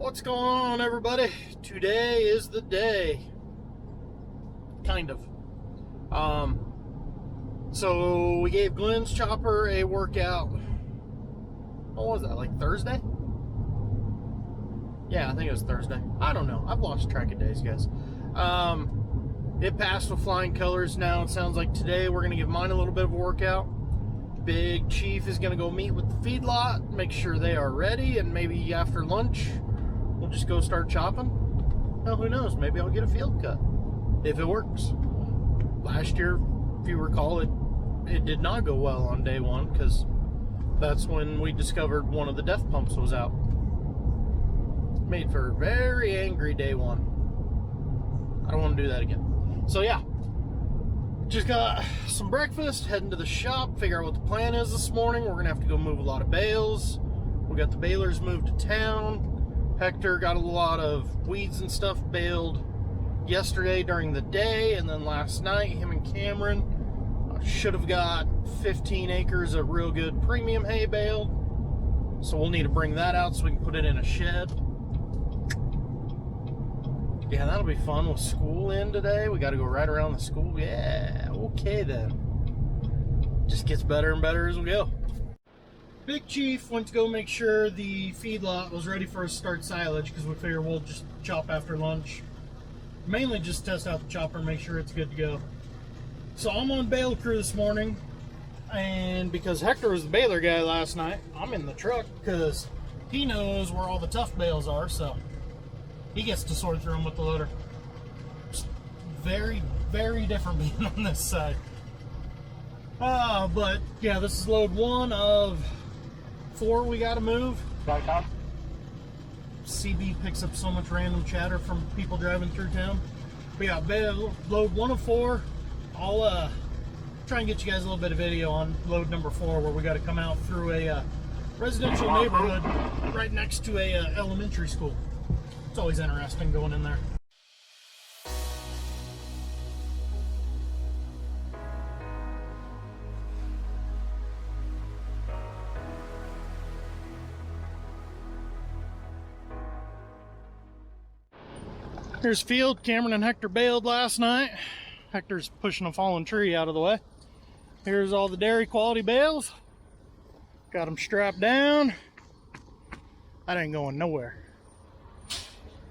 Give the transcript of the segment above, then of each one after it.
What's going on, everybody? Today is the day. Kind of. So we gave Glenn's chopper a workout. What was that, like Thursday? Yeah, I think it was Thursday. I don't know. I've lost track of days, guys. It passed with flying colors. Now it sounds like today we're going to give mine a little bit of a workout. Big Chief is going to go meet with the feedlot, make sure they are ready, and maybe after lunch we'll just go start chopping. Well, who knows? Maybe I'll get a field cut if it works. Last year, if you recall, it did not go well on day one because that's when we discovered one of the def pumps was out. Made for a very angry day one. I don't want to do that again. So yeah, just got some breakfast, heading to the shop, figure out what the plan is this morning. We're gonna have to go move a lot of bales. We got the balers moved to town. Hector got a lot of weeds and stuff baled yesterday during the day, and then last night him and Cameron should have got 15 acres of real good premium hay baled. So we'll need to bring that out so we can put it in a shed. Yeah, that'll be fun with school in today. We got to go right around the school. Yeah, okay then. Just gets better and better as we go. Big Chief went to go make sure the feedlot was ready for us to start silage because we figure we'll just chop after lunch. Mainly just test out the chopper and make sure it's good to go. So I'm on bale crew this morning, and because Hector was the baler guy last night, I'm in the truck because he knows where all the tough bales are, so he gets to sort through them with the loader. Just very, very different being on this side. But yeah, this is load one of 4 we gotta move. CB picks up so much random chatter from people driving through town. We got load 1 of 4. I'll try and get you guys a little bit of video on load number 4, where we got to come out through a residential neighborhood right next to a elementary school. It's always interesting going in there. Here's field. Cameron and Hector baled last night. Hector's pushing a fallen tree out of the way. Here's all the dairy quality bales. Got them strapped down. That ain't going nowhere.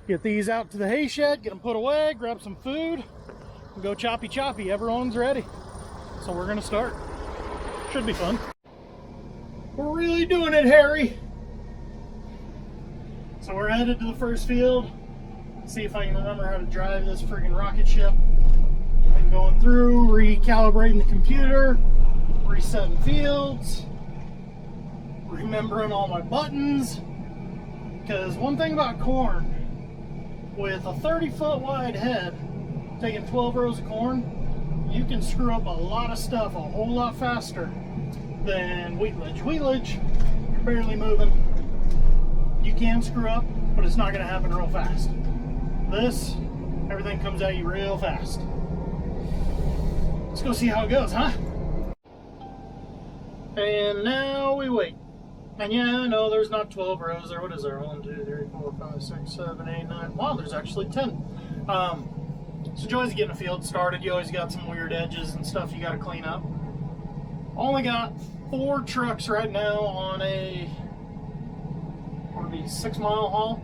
Get these out to the hay shed, get them put away, grab some food, and go choppy choppy. Everyone's ready. So we're gonna start. Should be fun. We're really doing it, Harry. So we're headed to the first field. See if I can remember how to drive this friggin' rocket ship. I'm going through, recalibrating the computer, resetting fields, remembering all my buttons. Because one thing about corn, with a 30-foot wide head, taking 12 rows of corn, you can screw up a lot of stuff a whole lot faster than wheatledge. Wheatledge, you're barely moving. You can screw up, but it's not going to happen real fast. This, everything comes at you real fast. Let's go see how it goes, huh? And now we wait. And yeah, I know there's not 12 rows there. What is there? 1, 2, 3, 4, 5, 6, 7, 8, 9. Wow, there's actually 10. So Joey's getting the field started. You always got some weird edges and stuff you got to clean up. Only got 4 trucks right now on a 6-mile haul.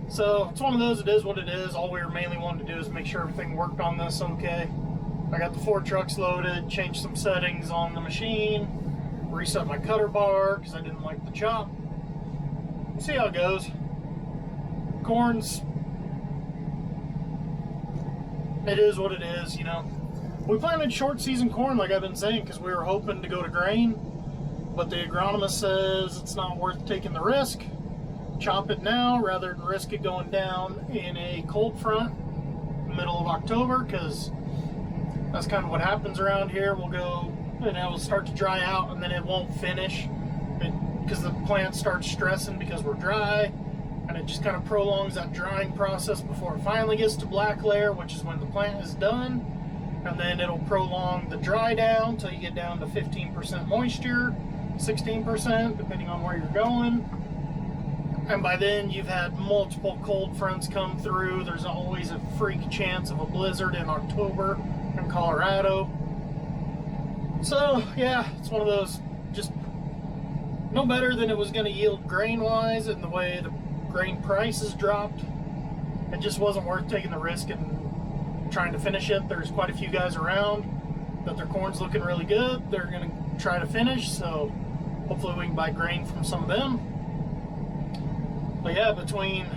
So it's one of those, it is what it is. All we were mainly wanting to do is make sure everything worked on this okay. I got the 4 trucks loaded, changed some settings on the machine, reset my cutter bar because I didn't like the chop. We'll see how it goes. Corn's, it is what it is, you know. We planted short season corn like I've been saying because we were hoping to go to grain, but the agronomist says it's not worth taking the risk. Chop it now rather than risk it going down in a cold front middle of October, because that's kind of what happens around here. We'll go and it will start to dry out and then it won't finish because the plant starts stressing because we're dry, and it just kind of prolongs that drying process before it finally gets to black layer, which is when the plant is done, and then it'll prolong the dry down until you get down to 15% moisture, 16% depending on where you're going. And by then you've had multiple cold fronts come through. There's always a freak chance of a blizzard in October in Colorado. So yeah, it's one of those, just no better than it was going to yield grain wise, and the way the grain prices dropped, it just wasn't worth taking the risk and trying to finish it. There's quite a few guys around that their corn's looking really good. They're going to try to finish, so hopefully we can buy grain from some of them. But yeah, between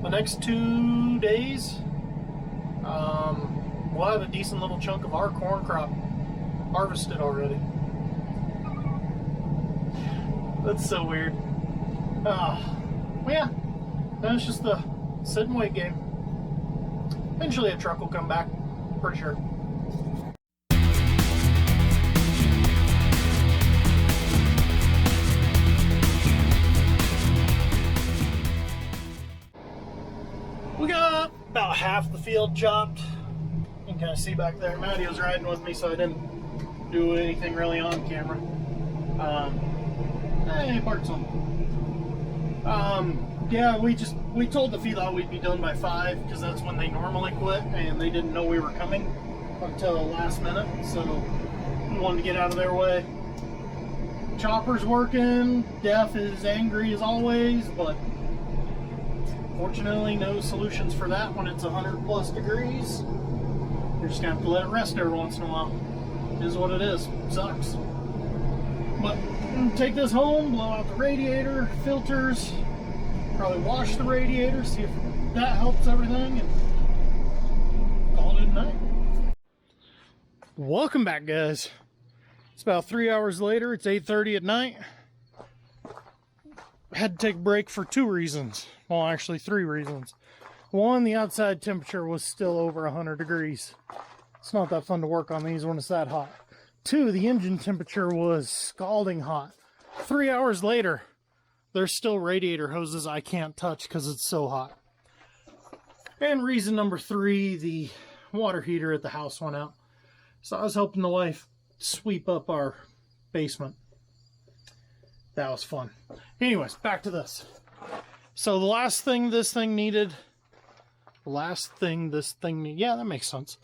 the next 2 days, we'll have a decent little chunk of our corn crop harvested already. That's so weird. Well, yeah, that's just the sit and wait game. Eventually a truck will come back, pretty sure. We got about half the field chopped. You can kind of see back there. Maddie was riding with me, so I didn't do anything really on camera. Hey, Bart's on. Yeah, we told the feedlot we'd be done by 5 because that's when they normally quit, and they didn't know we were coming until the last minute, so we wanted to get out of their way. Chopper's working. Def is angry as always, but fortunately no solutions for that when it's 100+ degrees. You're just gonna have to let it rest every once in a while. It is what it is. Sucks. But take this home, blow out the radiator, filters, probably wash the radiator, see if that helps everything, and call it a night. Welcome back, guys. It's about 3 hours later. It's 8:30 at night. I had to take a break for 2 reasons. Well, actually 3 reasons. 1, the outside temperature was still over 100 degrees. It's not that fun to work on these when it's that hot. 2, the engine temperature was scalding hot. 3 hours later, there's still radiator hoses I can't touch because it's so hot. And reason number 3, the water heater at the house went out. So I was helping the wife sweep up our basement. That was fun. Anyways, back to this. So the last thing this thing needed, yeah, that makes sense,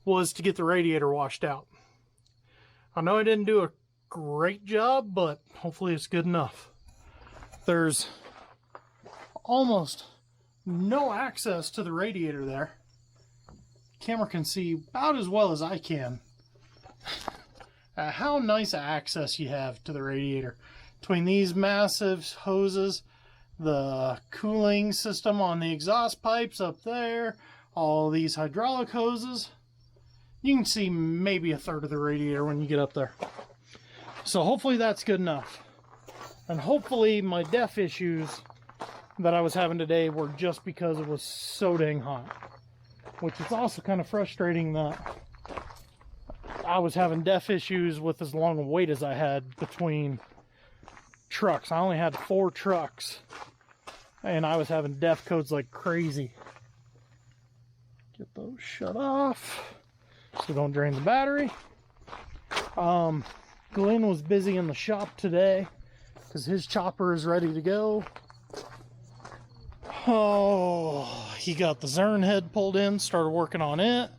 was to get the radiator washed out. I know I didn't do a great job, but hopefully it's good enough. There's almost no access to the radiator there. Camera can see about as well as I can how nice access you have to the radiator. Between these massive hoses, the cooling system on the exhaust pipes up there, all these hydraulic hoses, you can see maybe a third of the radiator when you get up there. So hopefully that's good enough. And hopefully my def issues that I was having today were just because it was so dang hot. Which is also kind of frustrating that I was having def issues with as long a wait as I had between trucks. I only had 4 trucks, and I was having def codes like crazy. Get those shut off so don't drain the battery. Glenn was busy in the shop today because his chopper is ready to go. Oh, he got the Zern head pulled in, started working on it.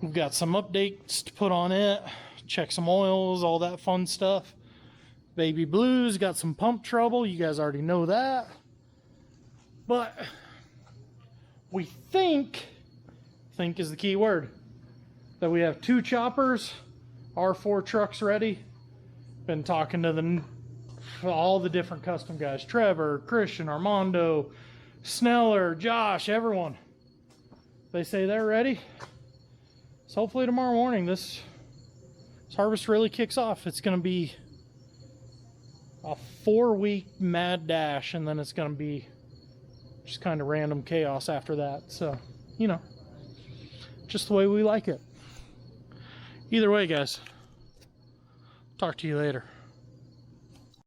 We've got some updates to put on it, check some oils, all that fun stuff. Baby Blue's got some pump trouble, you guys already know that. But we think is the key word, that we have 2 choppers, our 4 trucks ready. Been talking to all the different custom guys, Trevor, Christian, Armando, Sneller, Josh, everyone. They say they're ready. So hopefully tomorrow morning this harvest really kicks off. It's going to be a 4-week mad dash, and then it's going to be just kind of random chaos after that. So, you know, just the way we like it. Either way, guys, talk to you later.